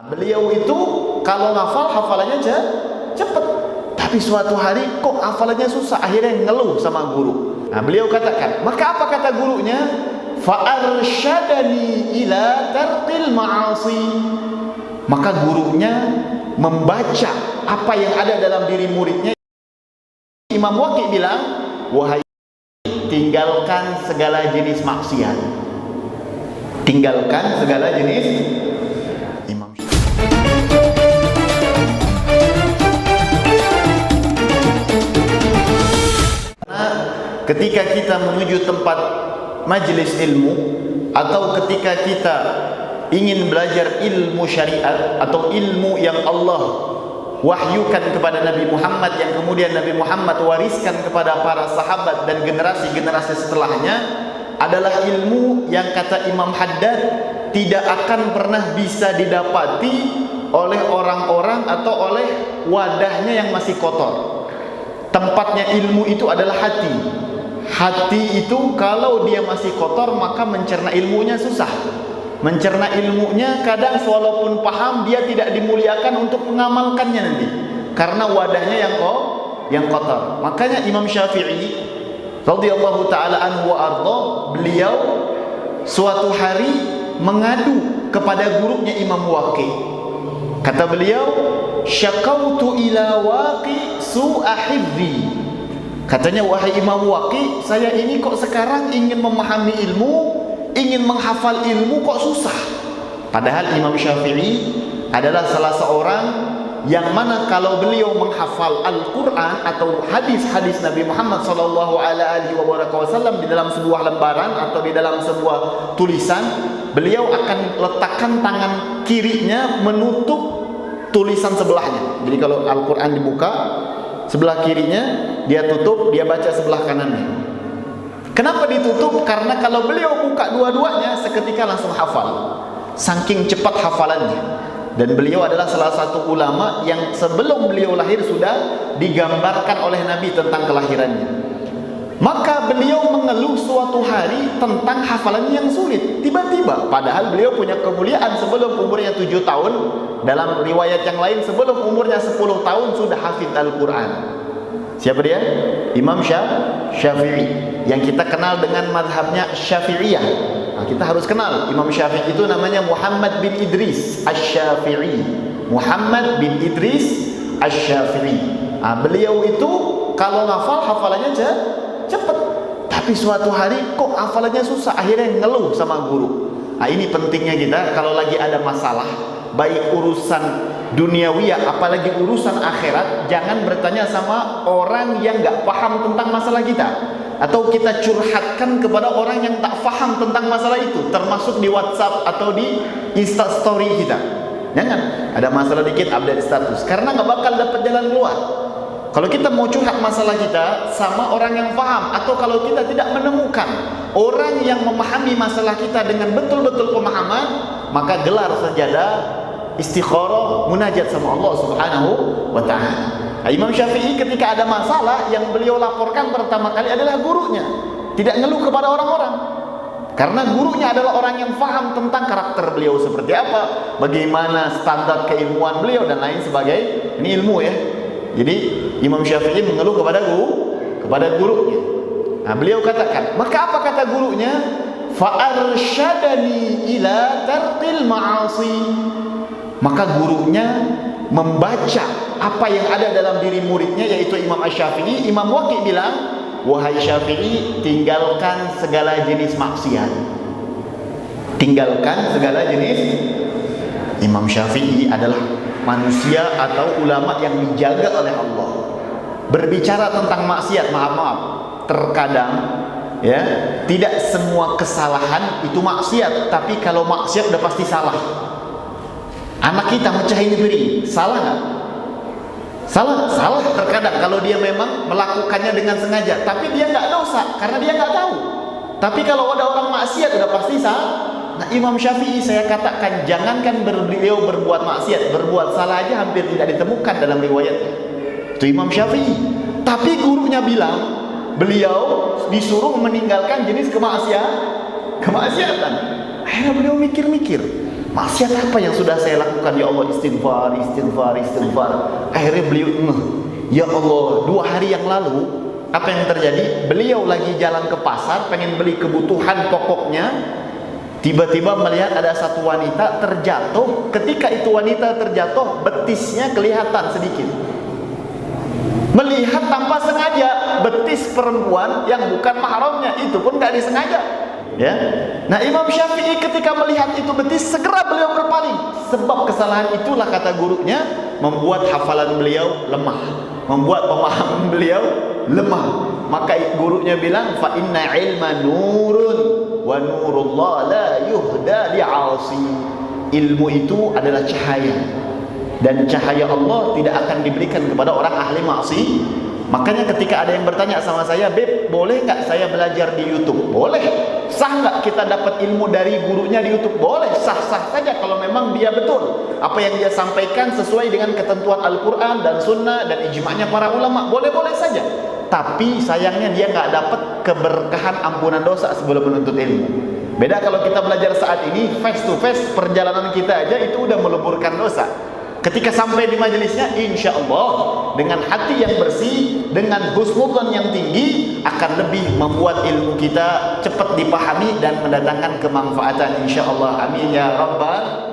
Beliau itu kalau ngafal hafalannya cepet, tapi suatu hari kok hafalannya susah, akhirnya ngeluh sama guru. Nah, beliau katakan, maka apa kata gurunya? Fa'arsyadani ila tarqil ma'asi. Maka gurunya membaca apa yang ada dalam diri muridnya. Imam Waqi bilang, wahai, tinggalkan segala jenis maksiat. Tinggalkan segala jenis. Imam ketika kita menuju tempat majelis ilmu, atau ketika kita ingin belajar ilmu syariat atau ilmu yang Allah wahyukan kepada Nabi Muhammad, yang kemudian Nabi Muhammad wariskan kepada para sahabat dan generasi-generasi setelahnya, adalah ilmu yang kata Imam Haddad tidak akan pernah bisa didapati oleh orang-orang atau oleh wadahnya yang masih kotor. Tempatnya ilmu itu adalah hati. Hati itu kalau dia masih kotor, maka mencerna ilmunya susah. Mencerna ilmunya kadang walaupun paham, dia tidak dimuliakan untuk mengamalkannya nanti, karena wadahnya yang kotor. Makanya Imam Syafi'i radhiyallahu taala anhu wa arda, beliau suatu hari mengadu kepada gurunya Imam Waqi. Kata beliau, syakautu ila Waqi su'a hifzi. Katanya, wahai Imam Waqi, saya ini kok sekarang ingin memahami ilmu, ingin menghafal ilmu kok susah. Padahal Imam Syafi'i adalah salah seorang yang mana kalau beliau menghafal Al-Quran atau hadis-hadis Nabi Muhammad SAW di dalam sebuah lembaran atau di dalam sebuah tulisan, beliau akan letakkan tangan kirinya menutup tulisan sebelahnya. Jadi kalau Al-Quran dibuka, sebelah kirinya dia tutup, dia baca sebelah kanannya. Kenapa ditutup? Karena kalau beliau buka dua-duanya, seketika langsung hafal, saking cepat hafalannya. Dan beliau adalah salah satu ulama yang sebelum beliau lahir sudah digambarkan oleh Nabi tentang kelahirannya. Maka beliau mengeluh suatu hari tentang hafalannya yang sulit. Tiba-tiba, padahal beliau punya kemuliaan sebelum umurnya 7 tahun. Dalam riwayat yang lain, sebelum umurnya 10 tahun sudah hafid Al-Quran. Siapa dia? Imam Syafi'i, yang kita kenal dengan madhabnya Syafi'iyah. Nah, kita harus kenal Imam Syafi'i itu namanya Muhammad bin Idris Asy-Syafi'i. Muhammad bin Idris Asy-Syafi'i. Nah, beliau itu kalau ngafal hafalannya cepet, tapi suatu hari kok hafalannya susah, akhirnya ngeluh sama guru. Nah, ini pentingnya kita kalau lagi ada masalah, baik urusan duniawiyah apalagi urusan akhirat, jangan bertanya sama orang yang gak paham tentang masalah kita, atau kita curhatkan kepada orang yang tak paham tentang masalah itu, termasuk di WhatsApp atau di Instastory kita. Jangan, ada masalah dikit update status, karena gak bakal dapat jalan keluar. Kalau kita mau curhat masalah kita sama orang yang paham, atau kalau kita tidak menemukan orang yang memahami masalah kita dengan betul-betul pemahaman, maka gelar sajadah istikharah, munajat sama Allah Subhanahu wa ta'ala. Nah, Imam Syafi'i ketika ada masalah, yang beliau laporkan pertama kali adalah gurunya, tidak ngeluh kepada orang-orang, karena gurunya adalah orang yang paham tentang karakter beliau seperti apa, bagaimana standar keilmuan beliau dan lain sebagainya. Ini ilmu ya. Jadi Imam Syafi'i mengeluh kepada gurunya. Nah, beliau katakan, maka apa kata gurunya? Fa'arsyadani ila tarqil ma'asi. Maka gurunya membaca apa yang ada dalam diri muridnya, yaitu Imam Asy-Syafi'i. Imam Waqi bilang, wahai Syafi'i, tinggalkan segala jenis maksiat. Tinggalkan segala jenis. Imam Syafi'i adalah manusia atau ulama yang dijaga oleh Allah. Berbicara tentang maksiat, maaf, terkadang ya, tidak semua kesalahan itu maksiat, tapi kalau maksiat udah pasti salah. Anak kita mecahin piring, salah nggak? Salah terkadang kalau dia memang melakukannya dengan sengaja, tapi dia nggak dosa karena dia nggak tahu. Tapi kalau ada orang maksiat udah pasti salah. Nah, Imam Syafi'i saya katakan, jangankan beliau berbuat maksiat, berbuat salah aja hampir tidak ditemukan dalam riwayatnya. Itu Imam Syafi'i. Tapi gurunya bilang, beliau disuruh meninggalkan jenis kemaksiatan. Akhirnya beliau mikir-mikir, maksiat apa yang sudah saya lakukan ya Allah? Istighfar, istighfar, istighfar. Akhirnya beliau ya Allah, 2 hari yang lalu apa yang terjadi? Beliau lagi jalan ke pasar pengen beli kebutuhan pokoknya, tiba-tiba melihat ada satu wanita terjatuh. Ketika itu wanita terjatuh, betisnya kelihatan sedikit. Melihat tanpa sengaja betis perempuan yang bukan mahramnya, itu pun gak disengaja. Ya. Nah, Imam Syafi'i ketika melihat itu betis, segera beliau berpaling. Sebab kesalahan itulah, kata gurunya, membuat hafalan beliau lemah, membuat pemahaman beliau lemah. Maka gurunya bilang, fa inna ilma nurun wa nurullah la yuhda li'asi. Ilmu itu adalah cahaya, dan cahaya Allah tidak akan diberikan kepada orang ahli maksi. Makanya ketika ada yang bertanya sama saya, Beb, boleh nggak saya belajar di YouTube? Boleh. Sah nggak kita dapat ilmu dari gurunya di YouTube? Boleh, sah-sah saja kalau memang dia betul apa yang dia sampaikan sesuai dengan ketentuan Al-Quran dan Sunnah dan ijma'nya para ulama. Boleh-boleh saja. Tapi sayangnya dia nggak dapat keberkahan ampunan dosa sebelum menuntut ilmu. Beda kalau kita belajar saat ini face to face, perjalanan kita aja itu udah meleburkan dosa. Ketika sampai di majelisnya, insya Allah dengan hati yang bersih, dengan husnudzon yang tinggi, akan lebih membuat ilmu kita cepat dipahami dan mendatangkan kemanfaatan, insya Allah. Amin ya rabbal